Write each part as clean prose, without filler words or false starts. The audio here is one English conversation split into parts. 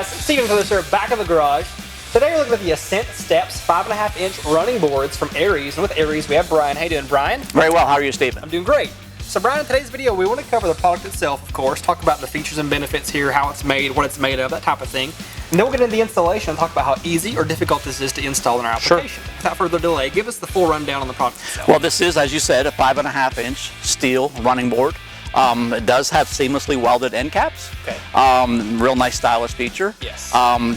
guys, Steven for this here, back in the garage. Today we're looking at the AscentStep 5.5-inch running boards from ARIES. And with ARIES we have Brian. How you doing, Brian? Very well. How are you, Steven? I'm doing great. So Brian, in today's video we want to cover the product itself, of course, talk about the features and benefits here, how it's made, what it's made of, that type of thing. And then we'll get into the installation and talk about how easy or difficult this is to install in our application. Sure. Without further delay, give us the full rundown on the product itself. Well, this is, as you said, a 5.5-inch steel running board. It does have seamlessly welded end caps. Okay. Real nice stylish feature. Yes.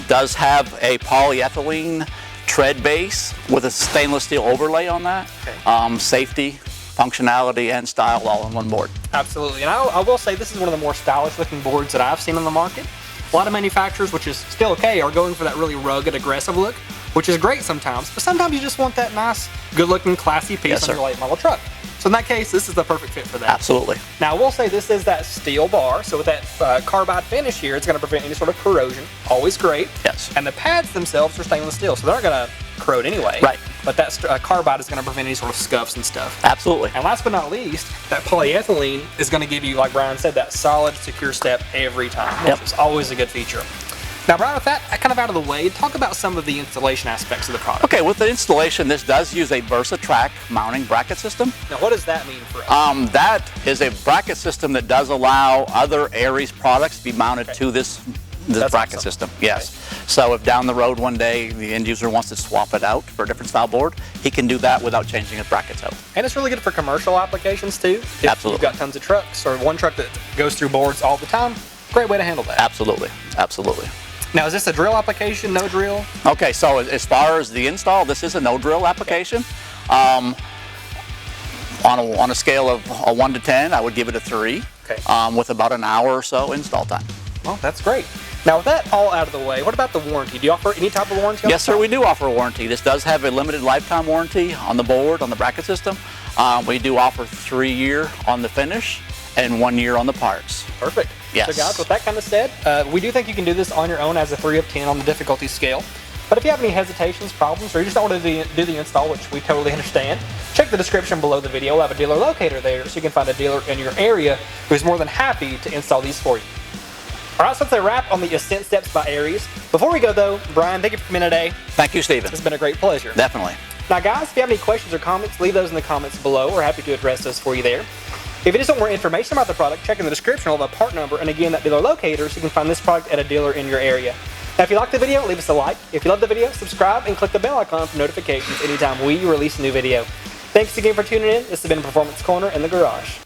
Does have a polyethylene tread base with a stainless steel overlay on that. Okay. Safety, functionality, and style all in one board. Absolutely. And I will say this is one of the more stylish looking boards that I've seen on the market. A lot of manufacturers, which is still okay, are going for that really rugged, aggressive look, which is great sometimes, but sometimes you just want that nice, good looking, classy piece on your late model truck. So in that case, this is the perfect fit for that. Absolutely. Now I will say this is that steel bar, so with that carbide finish here, it's going to prevent any sort of corrosion. Always great. Yes. And the pads themselves are stainless steel, so they're not going to corrode anyway. Right. But that carbide is going to prevent any sort of scuffs and stuff. Absolutely. And last but not least, that polyethylene is going to give you, like Brian said, that solid, secure step every time, which is always a good feature. Now, Brian, with that kind of out of the way, talk about some of the installation aspects of the product. Okay, with the installation, this does use a VersaTrack mounting bracket system. Now, what does that mean for us? That is a bracket system that does allow other ARIES products to be mounted to this bracket system. Yes. Okay. So if down the road one day the end user wants to swap it out for a different style board, he can do that without changing his brackets out. And it's really good for commercial applications too. If Absolutely. You've got tons of trucks or one truck that goes through boards all the time, great way to handle that. Absolutely. Absolutely. Now, is this a drill application, no drill? Okay, so as far as the install, this is a no drill application. On a scale of a 1 to 10, I would give it a 3, with about an hour or so install time. Well, that's great. Now, with that all out of the way, what about the warranty? Do you offer any type of warranty? Yes, sir, we do offer a warranty. This does have a limited lifetime warranty on the board, on the bracket system. We do offer 3-year on the finish and 1 year on the parts. Perfect. Yes. So guys, with that kind of said, we do think you can do this on your own as a 3 of 10 on the difficulty scale. But if you have any hesitations, problems, or you just don't want to do the install, which we totally understand, check the description below the video. We'll have a dealer locator there so you can find a dealer in your area who's more than happy to install these for you. All right, so that's a wrap on the AscentStep by ARIES. Before we go though, Brian, thank you for coming in today. Thank you, Steven. It's been a great pleasure. Definitely. Now guys, if you have any questions or comments, leave those in the comments below. We're happy to address those for you there. If you just want more information about the product, check in the description. We'll have a part number and again that dealer locator so you can find this product at a dealer in your area. Now if you like the video, leave us a like. If you love the video, subscribe and click the bell icon for notifications anytime we release a new video. Thanks again for tuning in. This has been Performance Corner in the Garage.